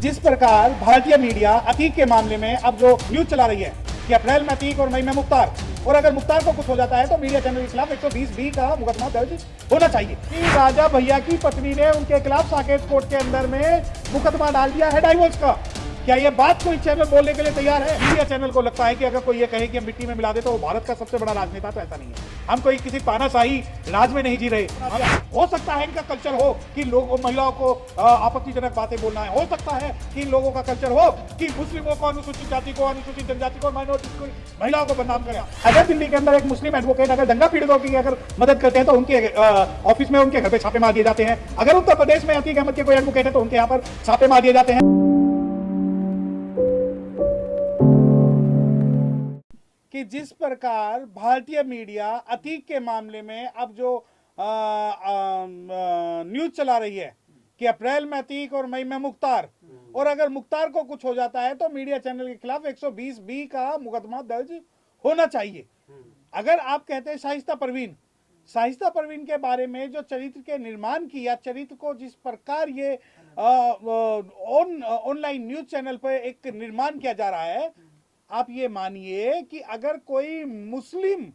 जिस प्रकार भारतीय मीडिया अतीक के मामले में अब जो न्यूज चला रही है कि अप्रैल में अतीक और मई में मुख्तार, और अगर मुख्तार को कुछ हो जाता है तो मीडिया चैनल के खिलाफ 120(b) का मुकदमा दर्ज होना चाहिए कि राजा भैया की पत्नी ने उनके खिलाफ साकेत कोर्ट के अंदर में मुकदमा डाल दिया है डाइवोर्स का। क्या ये बात कोई चैनल बोलने के लिए तैयार है? मीडिया चैनल को लगता है कि अगर कोई ये कहे कि हम मिट्टी में मिला दे तो वो भारत का सबसे बड़ा राजनेता, तो ऐसा नहीं है। हम कोई किसी तानाशाही राज में नहीं जी रहे। हो सकता है इनका कल्चर हो कि लोग महिलाओं को आपत्तिजनक बातें बोलना है, हो सकता है कि इन लोगों का कल्चर हो कि मुस्लिमों को, अनुसूचित जाति को, अनुसूचित जनजाति को, माइनॉरिटी को, महिलाओं को बदनाम करें। अगर दिल्ली के अंदर एक मुस्लिम एडवोकेट अगर दंगा पीड़ितों की अगर मदद करते हैं तो उनके ऑफिस में उनके घर पे छापे मार दिए जाते हैं। अगर उत्तर प्रदेश में अतीक अहमद के कोई एडवोकेट है तो उनके यहाँ पर छापे मार दिए जाते हैं। कि जिस प्रकार भारतीय मीडिया अतीक के मामले में अब जो न्यूज चला रही है कि अप्रैल में अतीक और मई में मुख्तार, और अगर मुख्तार को कुछ हो जाता है तो मीडिया चैनल के खिलाफ 120(b) का मुकदमा दर्ज होना चाहिए। अगर आप कहते हैं शाइस्ता परवीन के बारे में जो चरित्र के निर्माण की या चरित्र को जिस प्रकार ये ऑनलाइन न्यूज चैनल पर एक निर्माण किया जा रहा है, आप ये मानिए कि अगर कोई मुस्लिम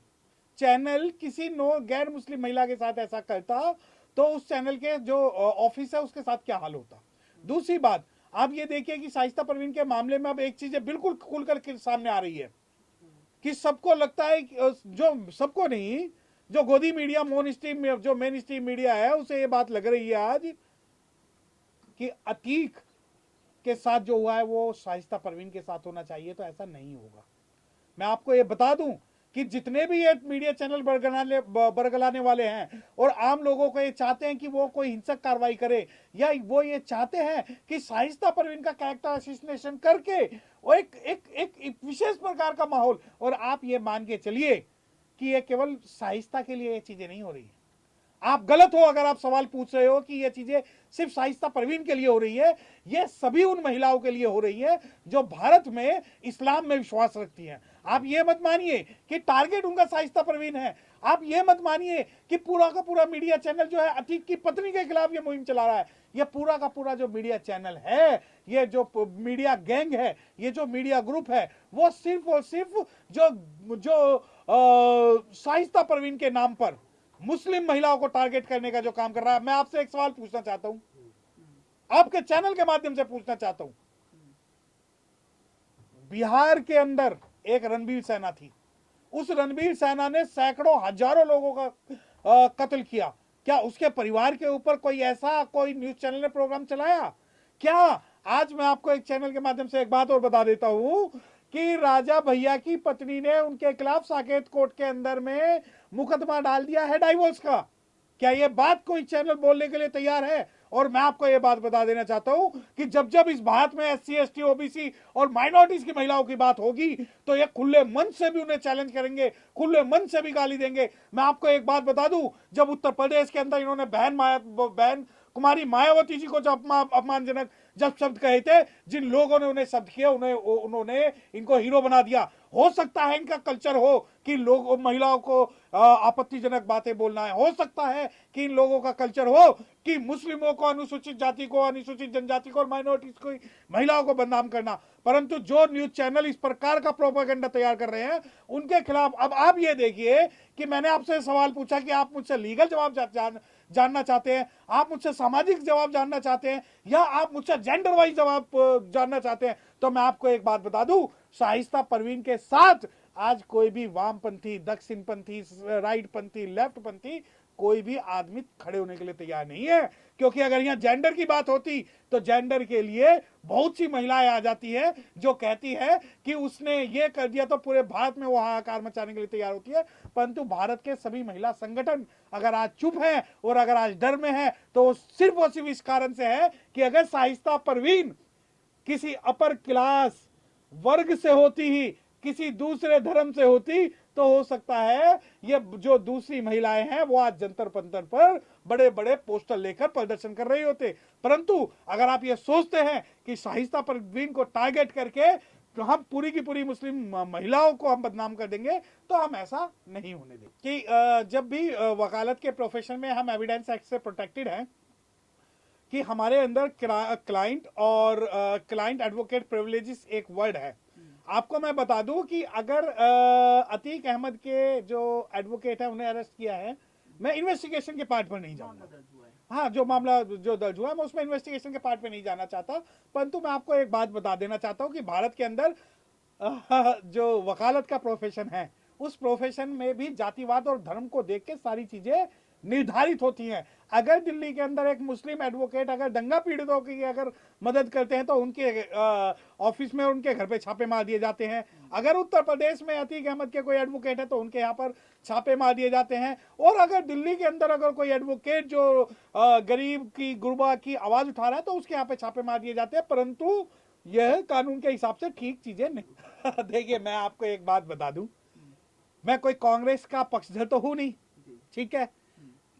चैनल किसी गैर मुस्लिम महिला के साथ ऐसा करता तो उस चैनल के जो ऑफिस है उसके साथ क्या हाल होता। दूसरी बात, आप ये देखिए कि शाइस्ता परवीन के मामले में अब एक चीज बिल्कुल खुलकर के सामने आ रही है कि सबको लगता है, जो सबको नहीं, जो गोदी मीडिया, जो मेन स्ट्रीम मीडिया है, उसे ये बात लग रही है आज कि अतीक के साथ जो हुआ है वो शाइस्ता परवीन के साथ होना चाहिए, तो ऐसा नहीं होगा। मैं आपको ये बता दूं कि जितने भी ये मीडिया चैनल बरगलाने वाले हैं और आम लोगों को ये चाहते हैं कि वो कोई हिंसक कार्रवाई करे, या वो ये चाहते हैं कि शाइस्ता परवीन का कैरेक्टर असैसिनेशन करके और एक विशेष प्रकार का माहौल, और आप ये मान के चलिए कि ये केवल शाइस्ता के लिए ये चीजें नहीं हो रही है। आप गलत हो अगर आप सवाल पूछ रहे हो कि ये चीजें सिर्फ शाइस्ता परवीन के लिए हो रही है। ये सभी उन महिलाओं के लिए हो रही है जो भारत में इस्लाम में विश्वास रखती हैं। आप ये मत मानिए कि टारगेट उनका शाइस्ता परवीन है। आप ये मत मानिए कि पूरा का पूरा मीडिया चैनल जो है अतीक की पत्नी के खिलाफ ये मुहिम चला रहा है। ये पूरा का पूरा जो मीडिया चैनल है, ये जो मीडिया गैंग है, ये जो मीडिया ग्रुप है, वो सिर्फ और सिर्फ जो शाइस्ता परवीन के नाम पर मुस्लिम महिलाओं को टारगेट करने का जो काम कर रहा है। मैं आपसे एक सवाल पूछना चाहता हूं, आपके चैनल के माध्यम से पूछना चाहता हूं। बिहार के अंदर एक रणबीर सेना थी, उस रणबीर सेना ने सैकड़ों हजारों लोगों का कत्ल किया। क्या उसके परिवार के ऊपर कोई न्यूज चैनल ने प्रोग्राम चलाया? क्या? आज मैं आपको एक चैनल के माध्यम से एक बात और बता देता हूं कि राजा भैया की पत्नी ने उनके खिलाफ साकेत कोर्ट के अंदर में मुकदमा डाल दिया है डाइवोर्स का। क्या ये बात कोई चैनल बोलने के लिए तैयार है? और मैं आपको ये बात बता देना चाहता हूं कि जब जब इस भारत में SC ST OBC और माइनॉरिटीज की महिलाओं की बात होगी तो ये खुले मन से भी उन्हें चैलेंज करेंगे, खुले मन से भी गाली देंगे। मैं आपको एक बात बता दूं, जब उत्तर प्रदेश के अंदर इन्होंने बहन कुमारी मायावती जी को जब अपमानजनक शब्द कहे थे, जिन लोगों ने उन्हें शब्द किया, उन्होंने इनको हीरो बना दिया। हो सकता है इनका कल्चर हो कि लोग महिलाओं को आपत्तिजनक बातें बोलना है, हो सकता है कि इन लोगों का कल्चर हो कि मुस्लिमों को, अनुसूचित जाति को, अनुसूचित जनजाति को और माइनॉरिटीज को, महिलाओं को बदनाम करना, परंतु जो न्यूज चैनल इस प्रकार का प्रोपेगेंडा तैयार कर रहे हैं उनके खिलाफ अब आप ये देखिए कि मैंने आपसे सवाल पूछा कि आप मुझसे लीगल जवाब जानना चाहते हैं, आप मुझसे सामाजिक जवाब जानना चाहते हैं, या आप मुझसे जेंडर वाइज जवाब जानना चाहते हैं, तो मैं आपको एक बात बता दूं, शाइस्ता परवीन के साथ आज कोई भी वामपंथी, दक्षिणपंथी, राइटपंथी, लेफ्टपंथी कोई भी आदमी खड़े होने के लिए तैयार नहीं है। क्योंकि अगर यहां जेंडर की बात होती तो जेंडर के लिए बहुत सी महिलाएं आ जाती है जो कहती है कि उसने ये कर दिया तो पूरे भारत में वो हाहाकार मचाने के लिए तैयार होती है। परंतु भारत के सभी महिला संगठन अगर आज चुप हैं और अगर आज डर में है तो सिर्फ और सिर्फ इस कारण से है कि अगर शाइस्ता परवीन किसी अपर क्लास वर्ग से होती ही, किसी दूसरे धर्म से होती, तो हो सकता है ये जो दूसरी महिलाएं हैं वो आज जंतर मंतर पर बड़े बड़े पोस्टर लेकर प्रदर्शन कर रही होते। परंतु अगर आप ये सोचते हैं कि शाइस्ता परवीन को टारगेट करके तो हम पूरी की पूरी मुस्लिम महिलाओं को हम बदनाम कर देंगे, तो हम ऐसा नहीं होने देंगे। कि जब भी वकालत के प्रोफेशन में हम एविडेंस एक्ट से प्रोटेक्टेड हैं, कि हमारे अंदर क्लाइंट और क्लाइंट एडवोकेट प्रिविलेजेस एक वर्ड है। आपको मैं बता दूं कि अगर अतीक अहमद के जो एडवोकेट है उन्हें अरेस्ट किया है, मैं इन्वेस्टिगेशन के पार्ट पर नहीं जाऊंगा। हाँ, जो मामला जो दर्ज हुआ है मैं उसमें इन्वेस्टिगेशन के पार्ट पे नहीं जाना चाहता, परंतु मैं आपको एक बात बता देना चाहता हूँ कि भारत के अंदर जो वकालत का प्रोफेशन है, उस प्रोफेशन में भी जातिवाद और धर्म को देख के सारी चीजें निर्धारित होती हैं। अगर दिल्ली के अंदर एक मुस्लिम एडवोकेट अगर दंगा पीड़ितों की अगर मदद करते हैं तो उनके ऑफिस में उनके घर पे छापे मार दिए जाते हैं। अगर उत्तर प्रदेश में अतीक अहमद के कोई एडवोकेट है तो उनके यहाँ पर छापे मार दिए जाते हैं। और अगर दिल्ली के अंदर अगर कोई एडवोकेट जो गरीब की गुरबा की आवाज उठा रहा है तो उसके यहाँ पे छापे मार दिए जाते हैं, परंतु यह कानून के हिसाब से ठीक चीजें नहीं। देखिए, मैं आपको एक बात बता दूं, मैं कोई कांग्रेस का पक्षधर तो हूं नहीं, ठीक है,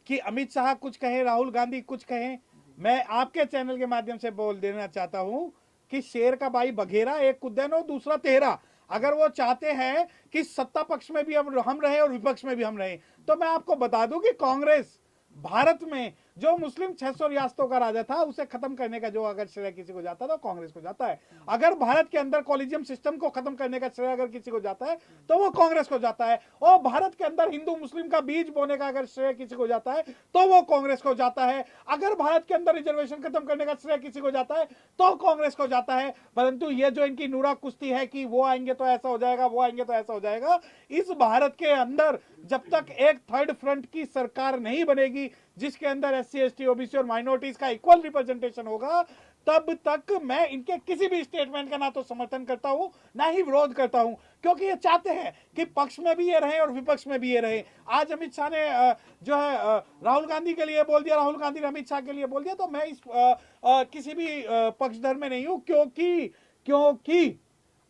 कि अमित शाह कुछ कहे, राहुल गांधी कुछ कहे। मैं आपके चैनल के माध्यम से बोल देना चाहता हूं कि शेर का भाई बघेरा, एक कुद्दन और दूसरा तेहरा। अगर वो चाहते हैं कि सत्ता पक्ष में भी अब हम रहे और विपक्ष में भी हम रहे, तो मैं आपको बता दूं कि कांग्रेस भारत में जो मुस्लिम 600 रियासतों का राजा था उसे खत्म करने का जो अगर श्रेय किसी को जाता है तो कांग्रेस को जाता है। अगर भारत के अंदर कॉलेजियम सिस्टम को खत्म करने का श्रेय अगर किसी को जाता है तो वो कांग्रेस को जाता है। और भारत के अंदर हिंदू मुस्लिम का बीज बोने का अगर श्रेय किसी को जाता है तो वो कांग्रेस को जाता है। अगर भारत के अंदर रिजर्वेशन खत्म करने का श्रेय किसी को जाता है तो कांग्रेस को जाता है। परंतु ये जो इनकी नूरा कुश्ती है कि वो आएंगे तो ऐसा हो जाएगा, वो आएंगे तो ऐसा हो जाएगा, इस भारत के अंदर जब तक एक थर्ड फ्रंट की सरकार नहीं बनेगी जिसके अंदर एससी, एसटी, ओबीसी और माइनॉरिटीज का इक्वल रिप्रेजेंटेशन होगा, तब तक मैं इनके किसी भी स्टेटमेंट का ना तो समर्थन करता हूं ना ही विरोध करता हूं, क्योंकि ये चाहते हैं कि पक्ष में भी ये रहे और विपक्ष में भी ये रहे। आज अमित शाह ने जो है राहुल गांधी के लिए बोल दिया, राहुल गांधी ने अमित शाह के लिए बोल दिया, तो मैं इस किसी भी पक्षधर में नहीं हूं, क्योंकि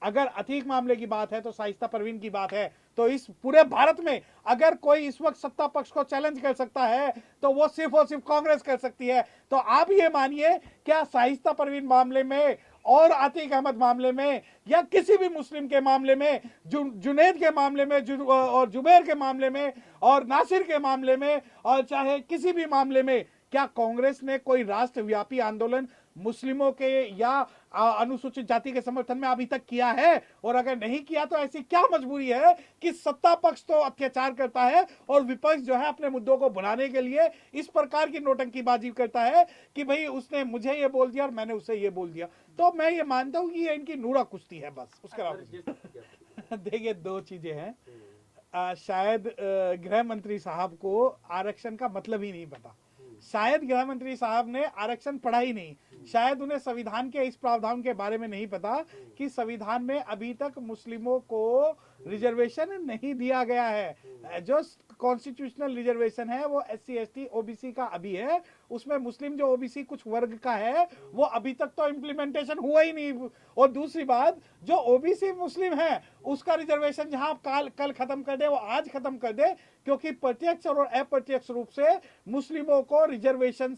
अगर अतीक मामले की बात है तो शाइस्ता परवीन की बात है, तो इस पूरे भारत में अगर कोई इस वक्त सत्ता पक्ष को चैलेंज कर सकता है तो वो सिर्फ और सिर्फ कांग्रेस कर सकती है। तो आप ये मानिए, क्या शाइस्ता परवीन मामले में और अतीक अहमद मामले में या किसी भी मुस्लिम के मामले में, जुनैद के मामले में और जुबैर के मामले में और नासिर के मामले में और चाहे किसी भी मामले में, क्या कांग्रेस ने कोई राष्ट्रव्यापी आंदोलन मुस्लिमों के या अनुसूचित जाति के समर्थन में अभी तक किया है? और अगर नहीं किया तो ऐसी क्या मजबूरी है कि सत्ता पक्ष तो अत्याचार करता है और विपक्ष जो है अपने मुद्दों को बुलाने के लिए इस प्रकार की नौटंकीबाजी करता है कि भाई उसने मुझे ये बोल दिया और मैंने उसे ये बोल दिया। तो मैं ये मानता हूं कि ये इनकी नूरा कुश्ती है, बस उसके अलावा। देखिए, दो चीजें हैं। शायद गृह मंत्री साहब को आरक्षण का मतलब ही नहीं पता, शायद गृह मंत्री साहब ने आरक्षण पढ़ा ही नहीं, शायद उन्हें संविधान के इस प्रावधान के बारे में नहीं पता कि संविधान में अभी तक मुस्लिमों को रिजर्वेशन नहीं दिया गया है। जो कॉन्स्टिट्यूशनल रिजर्वेशन है वो एससी, एसटी, ओबीसी का अभी है, उसमें मुस्लिम जो ओबीसी कुछ वर्ग का है वो अभी तक तो इम्प्लीमेंटेशन हुआ ही नहीं। और दूसरी बात, जो ओबीसी मुस्लिम है उसका रिजर्वेशन जहां कल खत्म कर दे वो आज खत्म कर दे, क्योंकि प्रत्यक्ष और अप्रत्यक्ष रूप से मुस्लिमों को रिजर्वेशन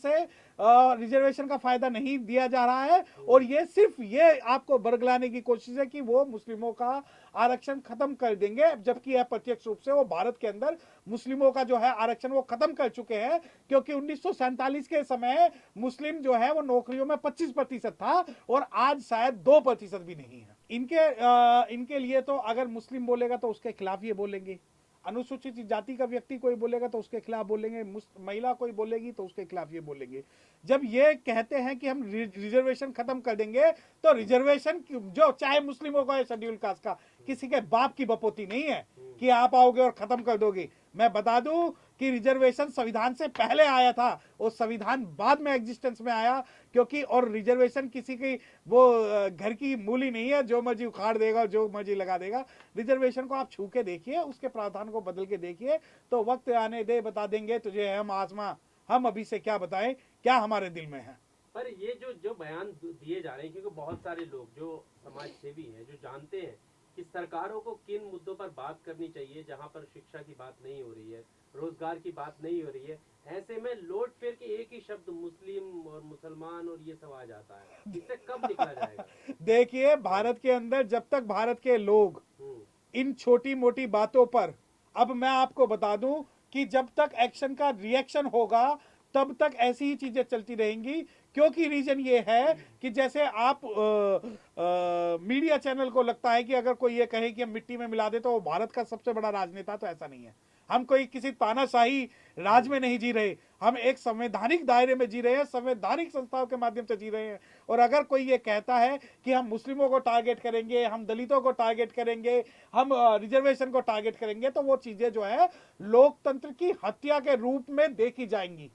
का फायदा नहीं दिया जा रहा है। और ये सिर्फ ये आपको बरगलाने की कोशिश है कि वो मुस्लिमों का आरक्षण खत्म कर देंगे, जबकि अप्रत्यक्ष रूप से वो भारत के अंदर मुस्लिमों का जो है आरक्षण वो खत्म कर चुके हैं। क्योंकि 1947 के समय मुस्लिम जो है वो नौकरियों में 25% था और आज शायद 2% भी नहीं है। इनके लिए तो अगर मुस्लिम बोलेगा तो उसके खिलाफ ये बोलेंगे, अनुसूचित जाति का व्यक्ति कोई बोलेगा तो उसके खिलाफ बोलेंगे, महिला कोई बोलेगी तो उसके खिलाफ ये बोलेंगे। जब ये कहते हैं कि हम रिजर्वेशन खत्म कर देंगे, तो रिजर्वेशन जो चाहे मुस्लिमों का है शेड्यूल कास्ट का, किसी के बाप की बपोती नहीं है कि आप आओगे और खत्म कर दोगे। मैं बता दूं कि रिजर्वेशन संविधान से पहले आया था और संविधान बाद में एग्जिस्टेंस में आया, क्योंकि और रिजर्वेशन किसी की वो घर की मूली नहीं है जो मर्जी उखाड़ देगा और जो मर्जी लगा देगा। रिजर्वेशन को आप छू के देखिए, उसके प्रावधान को बदल के देखिए, तो वक्त आने दे बता देंगे तुझे हम आसमां, हम अभी से क्या बताएं क्या हमारे दिल में है। पर ये जो बयान दिए जा रहे हैं, क्योंकि बहुत सारे लोग जो समाज सेवी हैं जो जानते हैं कि सरकारों को किन मुद्दों पर बात करनी चाहिए, जहां पर शिक्षा की बात नहीं हो रही है, रोजगार की बात नहीं हो रही है, ऐसे में लौट फिर के एक ही शब्द मुस्लिम और मुसलमान और ये सब आ जाता है, इससे कब निकला जाएगा? देखिए, भारत के अंदर जब तक भारत के लोग इन छोटी मोटी बातों पर, अब मैं आपको बता दूं कि जब तक एक्शन का रिएक्शन होगा तब तक ऐसी ही चीजें चलती रहेंगी। क्योंकि रीजन ये है कि जैसे आप मीडिया चैनल को लगता है कि अगर कोई ये कहे कि हम मिट्टी में मिला दे तो वो भारत का सबसे बड़ा राजनेता, तो ऐसा नहीं है। हम कोई किसी तानाशाही राज में नहीं जी रहे, हम एक संवैधानिक दायरे में जी रहे हैं, संवैधानिक संस्थाओं के माध्यम से जी रहे हैं। और अगर कोई ये कहता है कि हम मुस्लिमों को टारगेट करेंगे, हम दलितों को टारगेट करेंगे, हम रिजर्वेशन को टारगेट करेंगे, तो वो चीजें जो है लोकतंत्र की हत्या के रूप में देखी जाएंगी।